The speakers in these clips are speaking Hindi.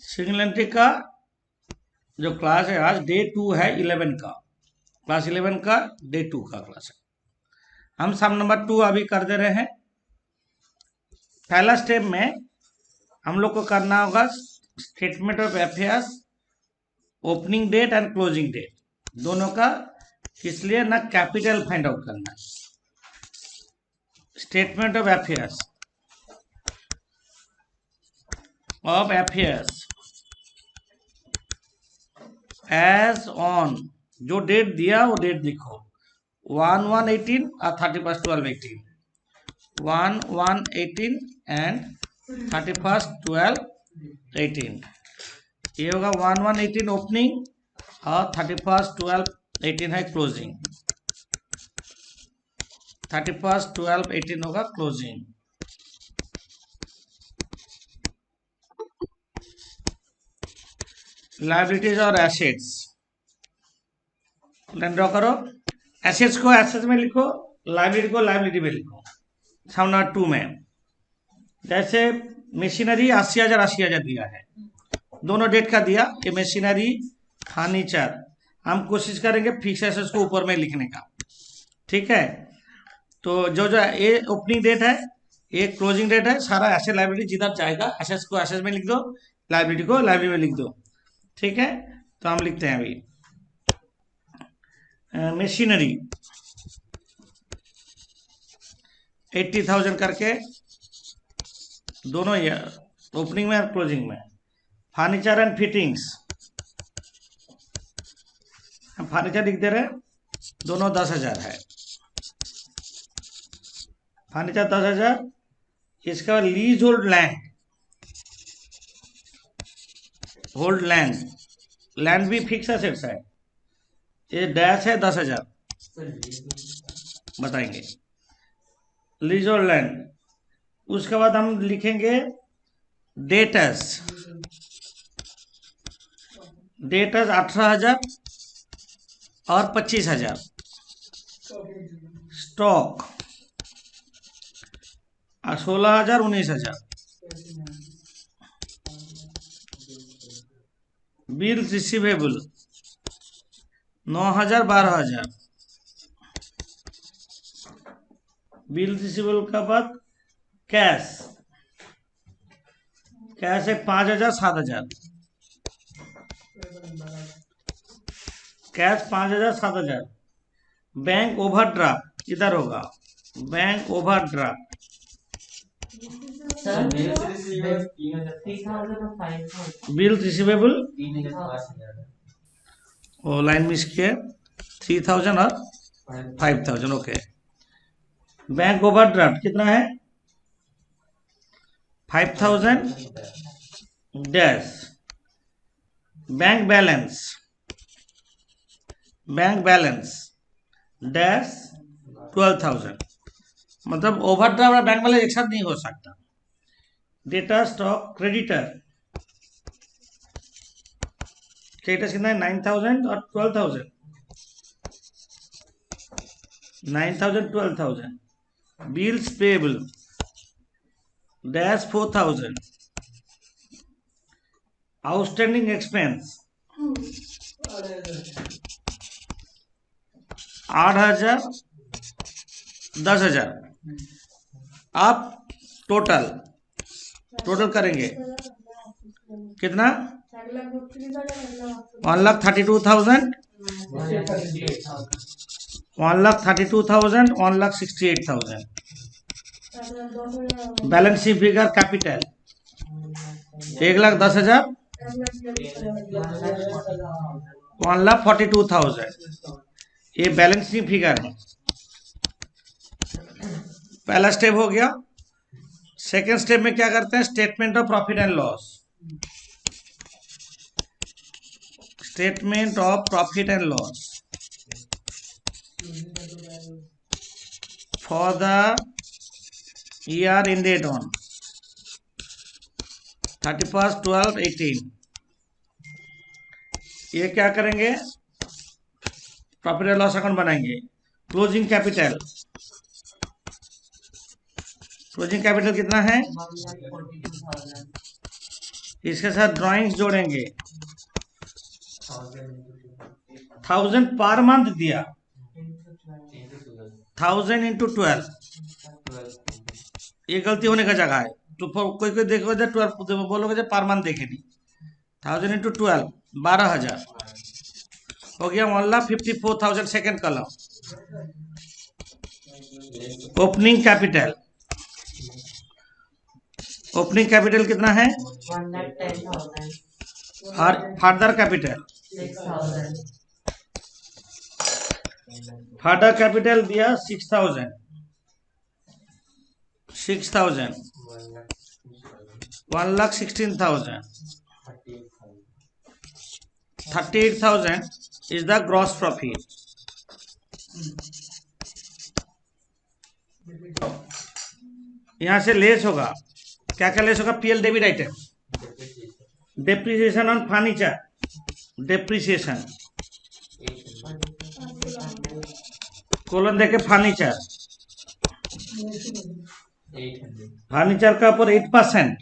सिंगल एंट्री का जो क्लास है आज डे 2 है 11 का, क्लास 11 का डे 2 का क्लास है। हम सम नंबर 2 अभी कर दे रहे हैं। पहला स्टेप में हम लोग को करना होगा statement of affairs, opening date and closing date दोनों का, इसलिए ना कैपिटल फाइंड आउट करना है। Statement of affairs as on, जो डेट दिया वो डेट लिखो, 1/1/18 और 31/12/18, 1/1/18 एंड 31/12/18। ये होगा 1/1/18 ओपनिंग और 31/12/18 है क्लोजिंग, 31/12/18 होगा क्लोजिंग। लाइबिलिटीज और एसेट्स ड्रॉ करो। एसेट्स को एसेट्स में लिखो, लाइबिलिटी को लाइबिलिटी में लिखो। सम नंबर 2 में जैसे मशीनरी 80,000 80,000 दिया है, दोनों डेट का दिया। ये मशीनरी फर्नीचर, हम कोशिश करेंगे फिक्स एसेट्स को ऊपर में लिखने का, ठीक है। तो जो जो ये ओपनिंग डेट है, ये क्लोजिंग डेट है, सारा एसेट लाइबिलिटी जिधर जाएगा एसेट्स को एसेट्स में लिख दो, लाइबिलिटी को लाइबिलिटी में लिख दो, ठीक है। तो हम लिखते हैं अभी मशीनरी 80,000 करके दोनों ओपनिंग में और क्लोजिंग में। फर्नीचर एंड फिटिंग्स, हम फर्नीचर लिख दे रहे हैं, दोनों 10,000 है। फर्नीचर 10,000। इसके बाद lease hold land, hold land, land भी फिक्स एसेट्स है, ये डैश है 10,000 बताएंगे लीज होल्ड लैंड। उसके बाद हम लिखेंगे डेटर्स, डेटर्स 18,000 और 25,000। Stock 16,000 19,000। Bill receivable 9,000 12,000। Bill receivable का बाद कैश, कैश है 5,000 7,000। कैश 5,000 7,000। बैंक ओवरड्राफ्ट इधर होगा, बैंक ओवरड्राफ्ट बिल रिसीवेबल वो लाइन मिस किए, 3,000 और 5,000। ओके, बैंक ओवरड्राफ्ट कितना है 5,000 dash. Bank balance, bank balance dash 12,000। मतलब ओवरड्राफ्ट और बैंक बैलेंस एक साथ नहीं हो सकता। डेटा स्टॉक क्रेडिटर, क्रेडिटर्स कितना है 9,000 और 12,000, 9,000 12,000। Bills payable dash 4,000। Outstanding expense 8,000 10,000। आप टोटल करेंगे कितना 1,32,000, 1,32,000, 1,68,000। Balance sheet figure capital 1,10,000, 1,42,000। ये बैलेंस शीट फिगर है। पहला स्टेप हो गया। सेकेंड स्टेप में क्या करते हैं, statement of profit and loss. Statement of profit and loss for the year ended on 31/12/18। ये क्या करेंगे, प्रॉफिट एंड लॉस अकाउंट बनाएंगे। क्लोजिंग कैपिटल, क्लोजिंग कैपिटल कितना है इसके साथ ड्राइंग्स जोड़ेंगे। 1000 पर मंथ दिया, 1000 इंटू 12, ये गलती होने का जगह है। तो कोई कोई देखो 12 बोलोगे पर मंथ देखे नहीं। 1000 इंटू 12 12,000 हो गया। 1,54,000 second column. Opening capital, opening capital कितना है? 1,10,000। और फादर कैपिटल, 6,000। फादर कैपिटल दिया 6,000, 1,16,000, 38,000 is the gross profit. यहां से लेस होगा, क्या क्या लेस होगा? PL debit item, depreciation on furniture, depreciation colon देके फर्नीचर, फर्नीचर का ऊपर 8%,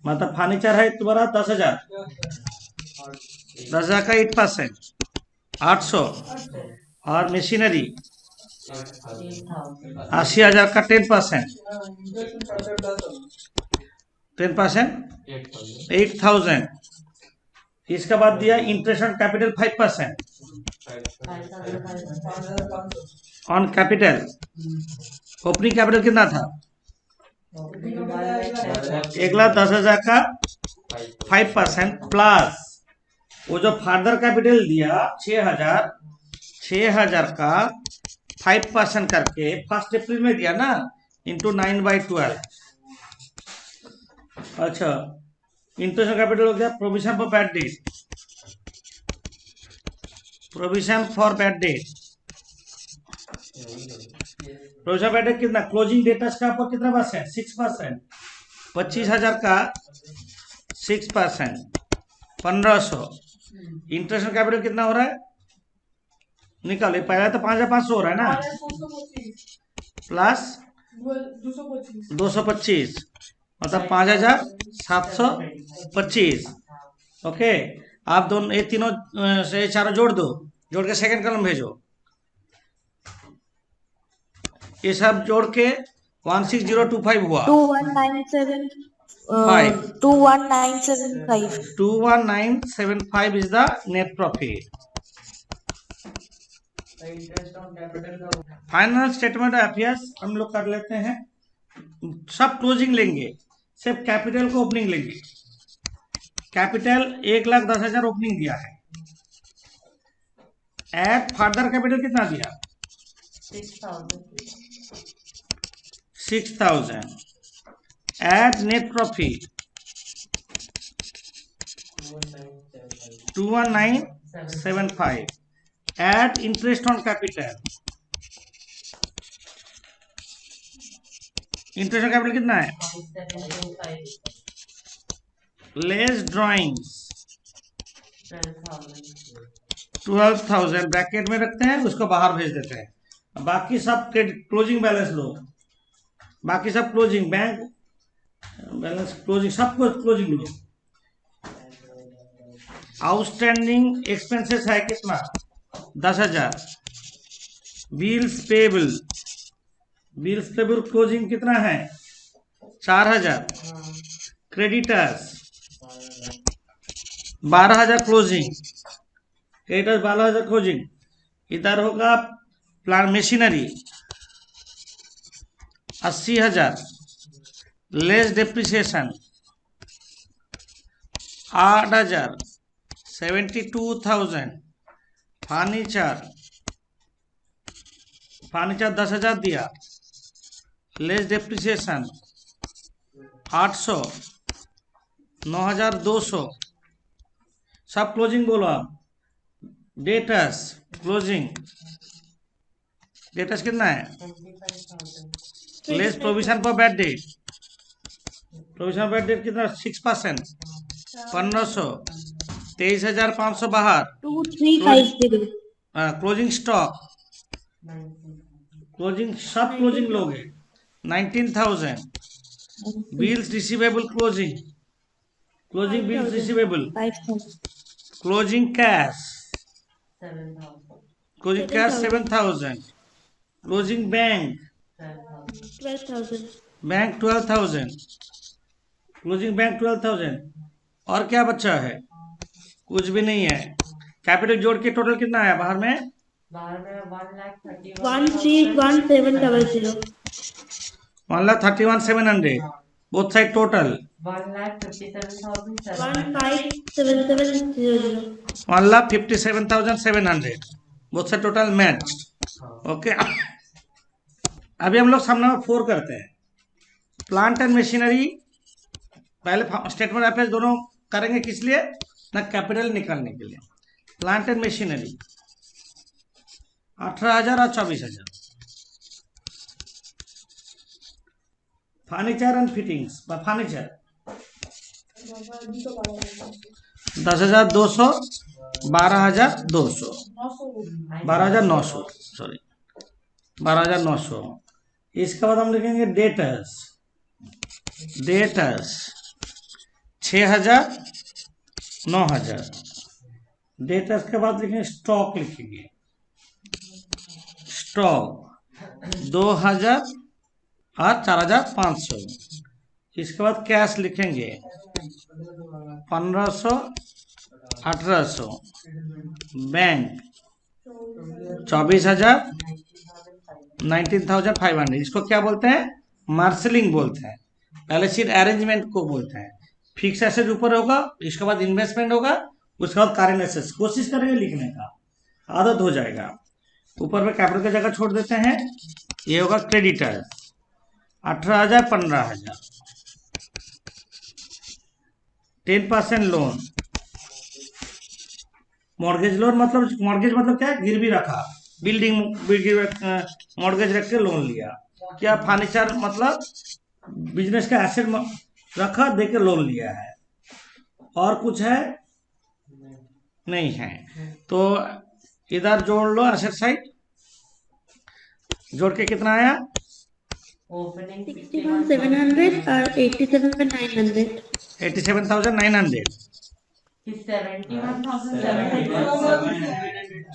मतलब फर्नीचर है तुम्हारा 10,000, 10,000 का 8% 800, और मशीनरी 80,000 का 10%, 8,000। इसके बाद दिया interest on capital 5% on capital. Opening capital कितना था? 1,10,000 का 5% प्लस वो जो फादर कैपिटल दिया 6,000 का 5% करके 1 अप्रैल में दिया ना, इंटू 9/12। अच्छा, इंटरेस्ट कैपिटल हो गया। Provision for bad date, provision for bad date, provision bad debt कितना? क्लोजिंग डेटर्स का ऊपर कितना परसेंट? 6%। 25,000 का 6%, 1,500। इंटरेस्ट कैपिटल कितना हो रहा है? निकाले, पहले तो 5,500 हो रहा है ना, प्लस 225, मतलब 5,725। ओके, आप दोनों ये तीनों से चारों जोड़ दो, जोड़ के सेकंड कॉलम भेजो। ये सब जोड़ के 16025 हुआ। 21,975. 21,975 is the net profit. Final statement of affairs हम लोग कर लेते हैं। सब क्लोजिंग लेंगे, सिर्फ कैपिटल को ओपनिंग लेंगे। कैपिटल 1,10,000 ओपनिंग दिया है। एट फर्दर कैपिटल कितना दिया? 6,000। Add net profit 21,975। Add interest on capital, interest on capital कितना है? 5,725. Less drawings 12,000. 12,000 ब्रैकेट में रखते हैं, उसको बाहर भेज देते हैं। बाकी सब क्लोजिंग बैलेंस लो, बाकी सब क्लोजिंग बैंक बैलेंस, क्लोजिंग सब कुछ क्लोजिंग लो। आउटस्टैंडिंग एक्सपेंसेस है कितना? 10,000। Bills payable, bills payable closing कितना है? 4,000। Creditors 12,000 closing, creditors 12,000 closing. इधर होगा plant machinery 80,000, less depreciation 8,000, 72,000। Furniture 10,000 दिया, लेस डेप्रिसिएशन 800, 9,200। सब क्लोजिंग बोलो आप। डेटर्स क्लोजिंग, डेटर्स कितना है? 25,000. Less provision for bad date, provision bad debt कितना? 6%, 1,500, 23,500 बाहर। 2,350. क्लोजिंग स्टॉक, क्लोजिंग सब क्लोजिंग लोगे 19,000। Bills receivable closing closing bills receivable, 5,000. Closing cash, 7,000. Closing cash 7,000, closing bank, 12,000. 12,000. Bank 12,000, closing bank 12,000। और क्या बचा है? कुछ भी नहीं है। कैपिटल जोड़ के टोटल कितना आया बाहर में? बाहर में 1,31,000. 1,31,700. 1,31,700 both side total 1,57,700. 1,57,700. 1,57,700 both side total match. Okay, अभी हम लोग सम नंबर 4 करते हैं। प्लांट एंड मशीनरी, पहले स्टेटमेंट ऑफ दोनों करेंगे किस लिए? ना कैपिटल निकालने के लिए। प्लांट एंड मशीनरी 18,000 और 24,000। Furniture and fittings, furniture 10,200, 12,200, 12,900, sorry 12,900। इसके बाद हम लिखेंगे डेटर्स, डेटर्स 6,000, 9,000। डेटर्स के बाद लिखेंगे स्टॉक, लिखेंगे स्टॉक 2,000 और 4,500। इसके बाद कैश लिखेंगे 1,500, 1,800। बैंक 24,000, 19,500। इसको क्या बोलते हैं? मार्शलिंग बोलते हैं। बैलेंस शीट अरेंजमेंट को बोलते हैं। फिक्स एसेट ऊपर होगा, इसके बाद इन्वेस्टमेंट होगा, उसके बाद करेंट एसेट्स। कोशिश करेंगे लिखने का, आदत हो जाएगा। ऊपर में कैपिटल की जगह छोड़ देते हैं। ये होगा क्रेडिटर 18,000, 15,000। 10% लोन, मॉर्गेज लोन मतलब, मॉर्गेज मतलब क्या है? गिरवी रखा, बिल्डिंग मॉर्गेज रख के लोन लिया। क्या? फर्नीचर मतलब बिजनेस का एसेट रखा, दे के लोन लिया है। और कुछ है? नहीं है। तो इधर जोड़ लो एसेट साइड, जोड़ के कितना आया? Opening 61,700 और 87,900. 87,900,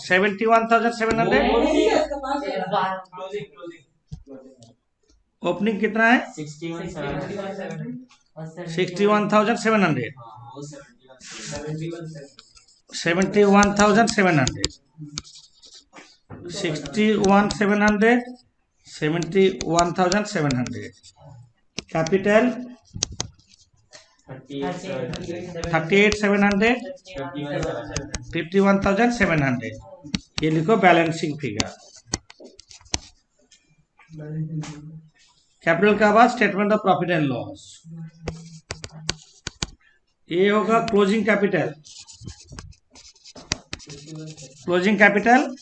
71,700. 71,700। ओपनिंग कितना है? 61,700. 61,700, 71,700, 61,700, 71,700। कैपिटल 38,700, 51,700। ये लिखो बैलेंसिंग फिगर। कैपिटल के बाद statement of profit and loss. ये होगा closing capital, closing capital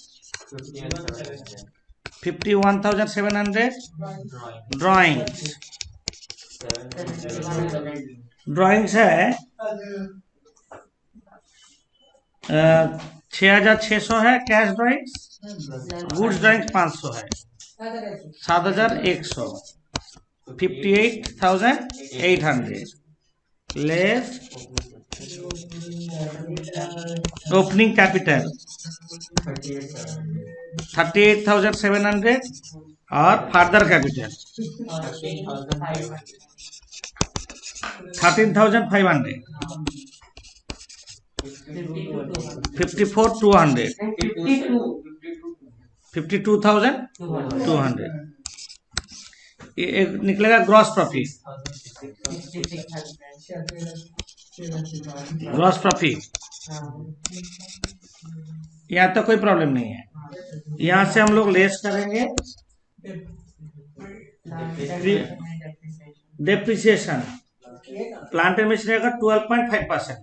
51,700। Drawings, drawings है 6,600 है कैश ड्राइंग्स। गुड्स ड्राइंग्स 500 है, 7,100। 58,800 लेस ओपनिंग कैपिटल 38,700 और फर्दर कैपिटल 13,500। 54,200, 52,200। ये एक निकलेगा ग्रॉस प्रॉफिट, ग्रॉस प्रॉफिट। यहाँ तो कोई प्रॉब्लम नहीं है। यहाँ से हम लोग लेस करेंगे डेप्रिसिएशन। प्लांट एंड मशीनरी का 12.5%।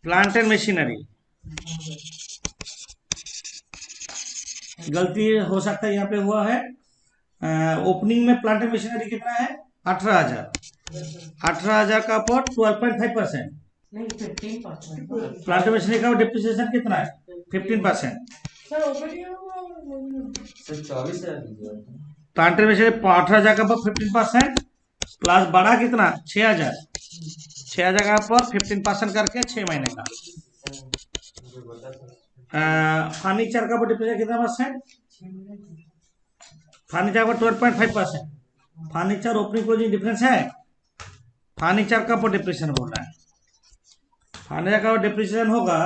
प्लांट एंड मशीनरी गलती हो सकता है यहाँ पे हुआ है। ओपनिंग में प्लांट एंड मशीनरी कितना है? 18,000। 18,000 का ऊपर 12.5%। नहीं 15%. प्लांट एंड मशीनरी का डिप्रिसिएशन कितना है? 15%। प्लांटेड मशीनरी 18,000 का 15% प्लस बड़ा कितना 6,000, 6,000 का पर 15% करके 6 महीने का। फर्नीचर का डिप्रेशन कितना परसेंट? फर्नीचर का 12.5%। फर्नीचर ओपनिंग क्लोजिंग डिफरेंस है। फर्नीचर का डिप्रेशन बोल रहा है। फर्नीचर का डिप्रेशन होगा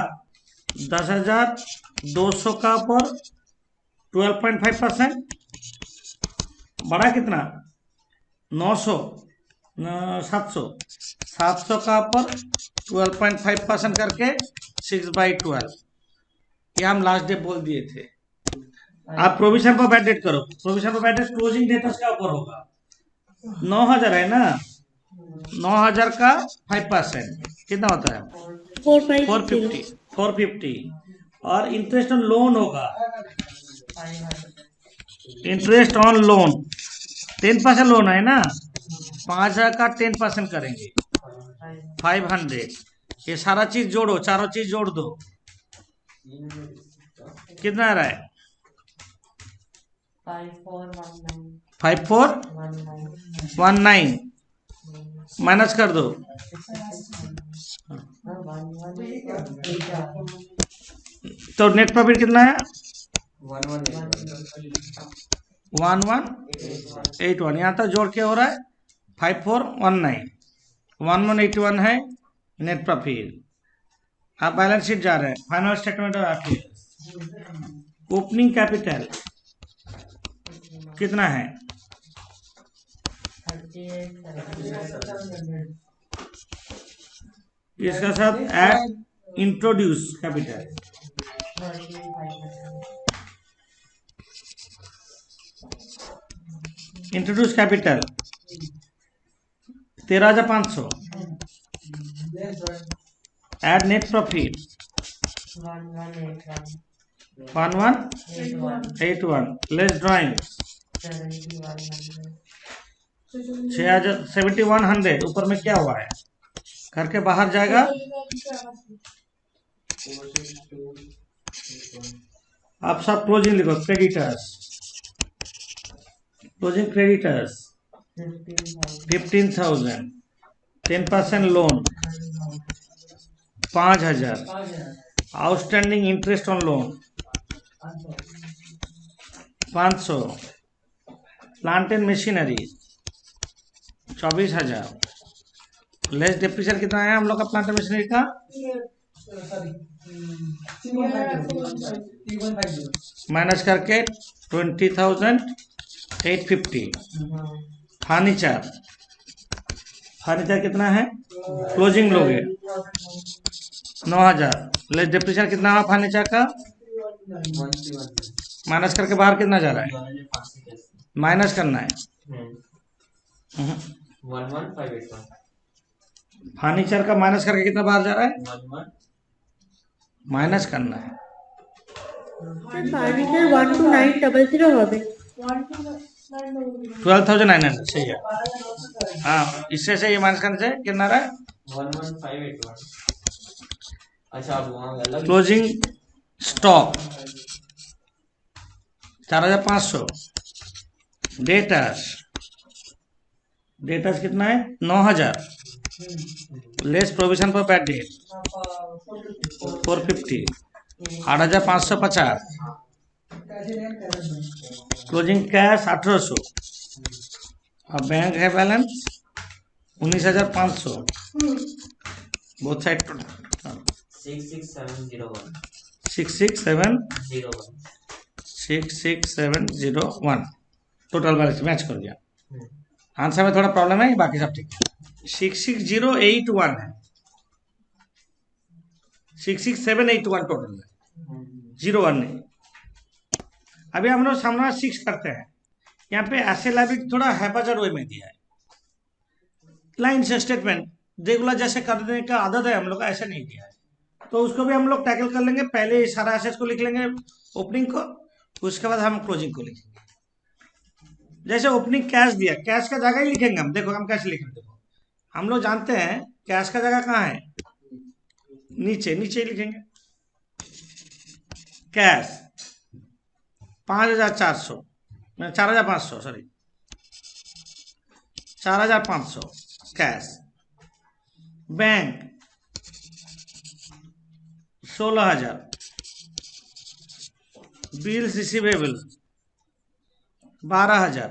10,200 का पर 12.5%। बड़ा कितना 900 700 का पर 12.5% करके 6/12। ये हम लास्ट डे बोल दिए थे। आप प्रोविजन पर बैड डेट करो। प्रोविजन पर बैड डेट क्लोजिंग डेट उसका ऊपर होगा। 9,000 है ना, 9,000 का 5% कितना होता है 450 450। और इंटरेस्ट ऑन लोन होगा, इंटरेस्ट ऑन लोन 10% लोन है ना, 5,000 का 10% करेंगे 500। ये सारा चीज जोड़ो, चारों चीज जोड़ दो, कितना आ रहा है 5419 माइनस कर दो। तो नेट प्रॉफिट कितना है 1181। यहाँ तक जोड़ के हो रहा है 5419, 1181 है नेट प्रॉफिट। आप बैलेंस शीट जा रहे हैं, फाइनल स्टेटमेंट और आखिर ओपनिंग कैपिटल कितना है 38,700। इसका साथ add introduce capital 13,500। Introduce capital 13,500। Add net profit 1181 less drawing 7,100। ऊपर में क्या हुआ है करके बाहर जाएगा। आप सब क्लोजिंग लिखो। Creditors, closing creditors 15,000, 10% loan 5,000, outstanding interest on loan 500, plant and machinery 24,000, less depression कितना है हम लोग का प्लांट एंड मशीनरी का माइनस करके 20,850। फर्नीचर, फर्नीचर कितना है क्लोजिंग लोगे 9,000, लेस डिप्रेशन कितना हुआ फर्नीचर का माइनस करके बाहर कितना जा रहा है माइनस करना है। 11,581 फर्नीचर का माइनस करके कितना बाहर जा रहा है माइनस करना है। ফার্নিচার 12900 হবে 12,900 सही है। हाँ इससे से ये माइनस करने से कितना रहा है 11,581। अच्छा अब वहाँ अलग क्लोजिंग स्टॉक 4,500। डेटर्स, डेटर्स कितना है 9,000 लेस प्रोविजन पर बैड डेट 450, 8,550। क्लोजिंग कैश 1,800 और बैंक है balance 19,500। Both side 66701 66701 66701 total balance match कर दिया। आंसर में थोड़ा प्रॉब्लम है, बाकी सब ठीक है। 66081 है, 66781 टोटल है, 01 नहीं। अभी हम लोग सामने 6 करते हैं। यहाँ पे ऐसे लाइबिलिटी थोड़ा हैपाचर वे में दिया है। लाइन से स्टेटमेंट रेगुलर जैसे करने का आदत है हम लोग का, ऐसा नहीं दिया है, तो उसको भी हम लोग टैकल कर लेंगे। पहले सारा एसेट्स को लिख लेंगे ओपनिंग को, उसके बाद हम क्लोजिंग को लिखेंगे। जैसे ओपनिंग कैश दिया, कैश का जगह ही लिखेंगे हम। देखो हम कैसे लिखेंगे, देखो हम लोग जानते हैं कैश का जगह कहाँ है, नीचे नीचे ही लिखेंगे। Cash 5,400 4,500 sorry 4,500 cash. Bank 16,000। Bills receivable 12,000।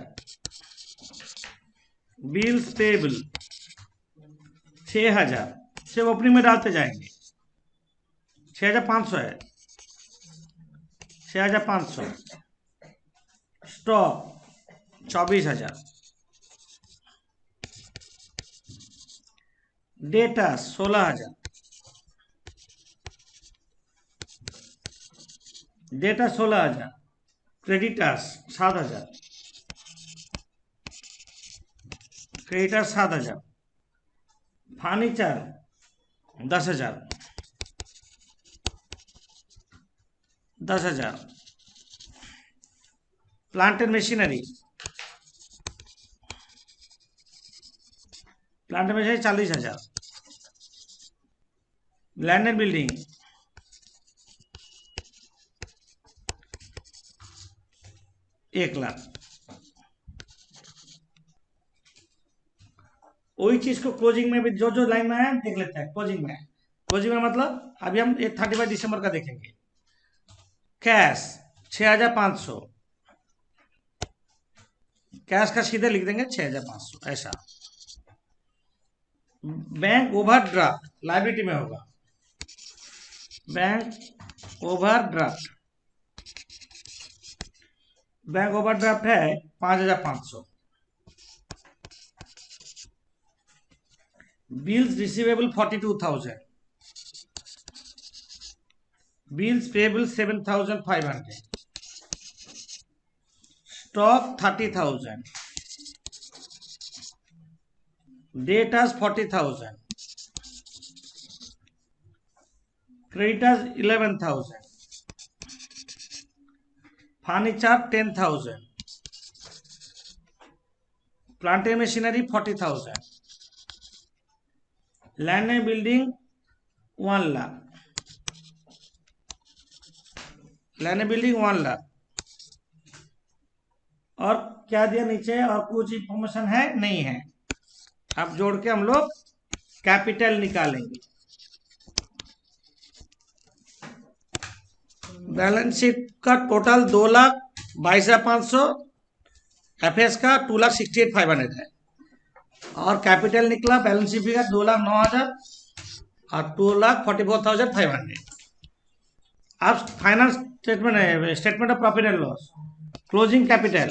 Bills payable 6,000। सिर्फ ओपनिंग में डालते जाएंगे। 6,500 है। 6,500। Stock 24,000। Data 16,000। Data 16,000। Creditors 7,000। Creditors 7,000। Furniture 10,000। 10,000। Plant and machinery 40,000। Land and building 1,00,000। वही चीज को क्लोजिंग में भी जो जो लाइन में है देख लेते हैं। क्लोजिंग में मतलब अभी हम 31 दिसंबर का देखेंगे। कैश 6,500। कैश का सीधे लिख देंगे 6,500 ऐसा। बैंक ओवरड्राफ्ट लायबिलिटी में होगा। बैंक ओवरड्राफ्ट है 5,500। Bills receivable 42,000। Bills payable 7,500। Stock 30,000। Datas 40,000। Creditors 11,000। Furniture 10,000। Plant and machinery 40,000। Land and building 1,00,000। Land and building 1,00,000। और क्या दिया नीचे? और कुछ इंफॉर्मेशन है नहीं है। अब जोड़ के हम लोग कैपिटल निकालेंगे। बैलेंस शीट का टोटल 2,22,500। एफएस का 2,68,500 है। और कैपिटल निकला बैलेंस शीट फिगर 2,09,000 और 2,44,500। अब फाइनल स्टेटमेंट है, statement of profit and loss. Closing capital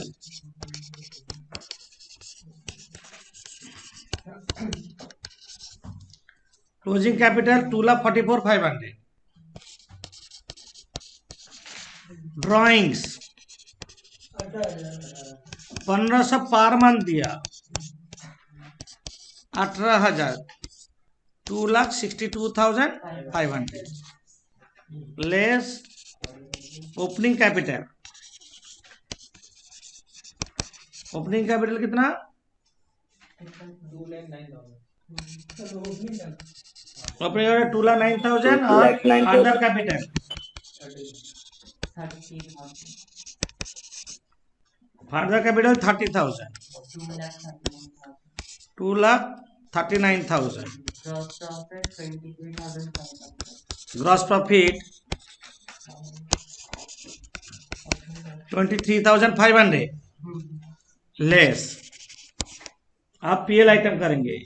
closing capital 2,44,500। Drawings 1,500 per month दिया 18,000 2,62,500 लेस ओपनिंग कैपिटल कितना? 2,09,000 और further capital 30,000 2,39,000। Gross profit 23,500 less. आप पीएल आइटम करेंगे।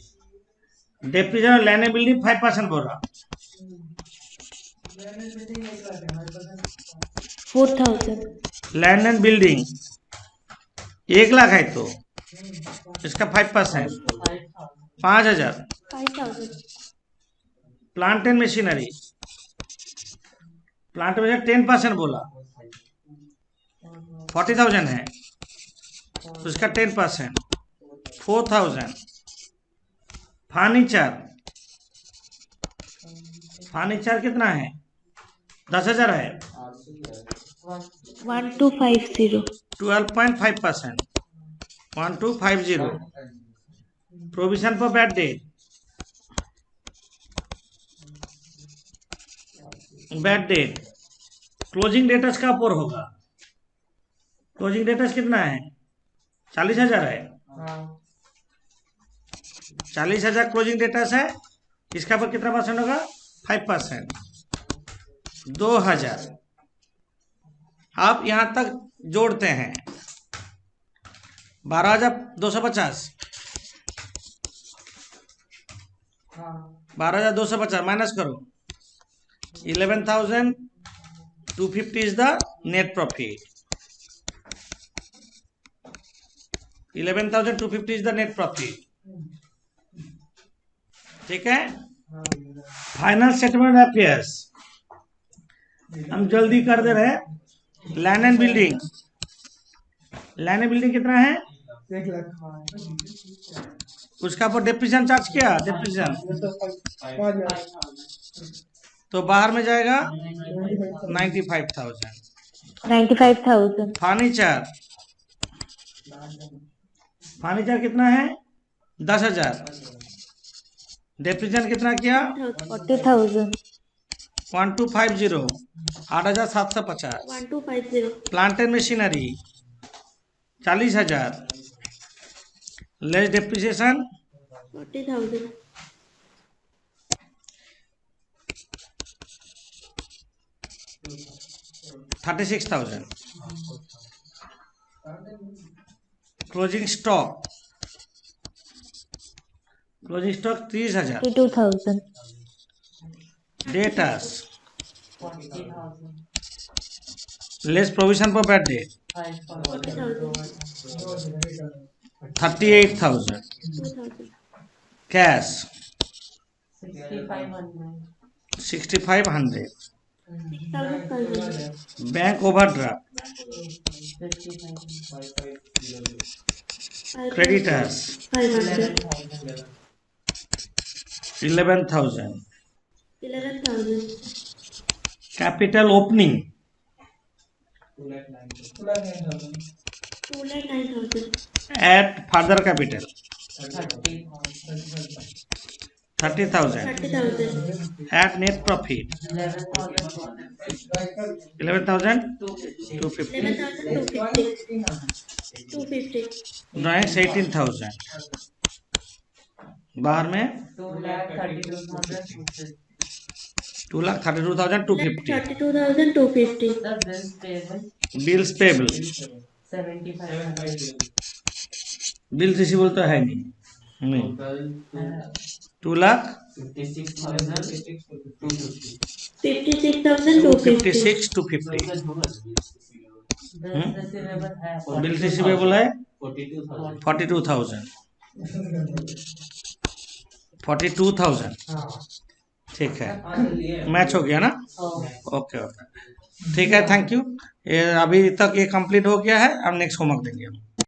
डेप्रिसिएशन और लैंड एंड बिल्डिंग 5% बोल रहा। 4,000। लैंड एंड बिल्डिंग 1,00,000 है तो इसका 5% 5,000। 5,000। प्लांट एंड मशीनरी 10% बोला 40,000 है तो इसका 10% 4,000। फर्नीचर कितना है? 10,000 है 1,250। 12.5% 1,250। Provision for bad date closing debtors का ऊपर होगा क्लोजिंग डेटर्स कितना है? 40,000 है। हाँ 40,000 क्लोजिंग डेटर्स है। इसका पर कितना परसेंट होगा? 5%। 2,000। आप यहां तक जोड़ते हैं 12,250। हाँ 12,250 माइनस करो 11,250 is the net profit. 11,250 is the net profit. ठीक है। फाइनल स्टेटमेंट अफेयर्स हम जल्दी कर दे रहे हैं। Land and building, land and building कितना है? 1,00,000 उसका पर डेप्रिसिएशन चार्ज किया, डेप्रिसिएशन तो बाहर में जाएगा 95,000। 95,000. फर्नीचर, फर्नीचर कितना है? 10,000। डेप्रिसिएशन कितना किया? 40,000. 1250, 8,750। 1250. Plant and machinery 40,000 less depreciation 40,000. 36,000। Closing stock, closing stock 30,000। 32,000. Debtors 40,000 less provision for bad debt 38,000। 2,000. Cash 6,500 6,500। 6,500. Bank overdraft 55,000 creditors 500. 11,000। 11,000. Capital opening 2,09,000. Add further capital 30,000 30,000। 30,000. Add net profit 11,250। 11,250. 250. Drawings 18,000। बाहर में 2,32,250 2,32,250। 32,250. The bills payable bills payable 7,500 bill receivable तो है नहीं। टोटल 2,56,250। 56,250. bills receivable है बिल रिसीवेबल है 42,000। 42,000। 42,000। हाँ ठीक है, मैच हो गया ना? ओके ओके, ठीक है, थैंक यू। ये अभी तक ये कंप्लीट हो गया है। अब नेक्स्ट होमवर्क देंगे हम।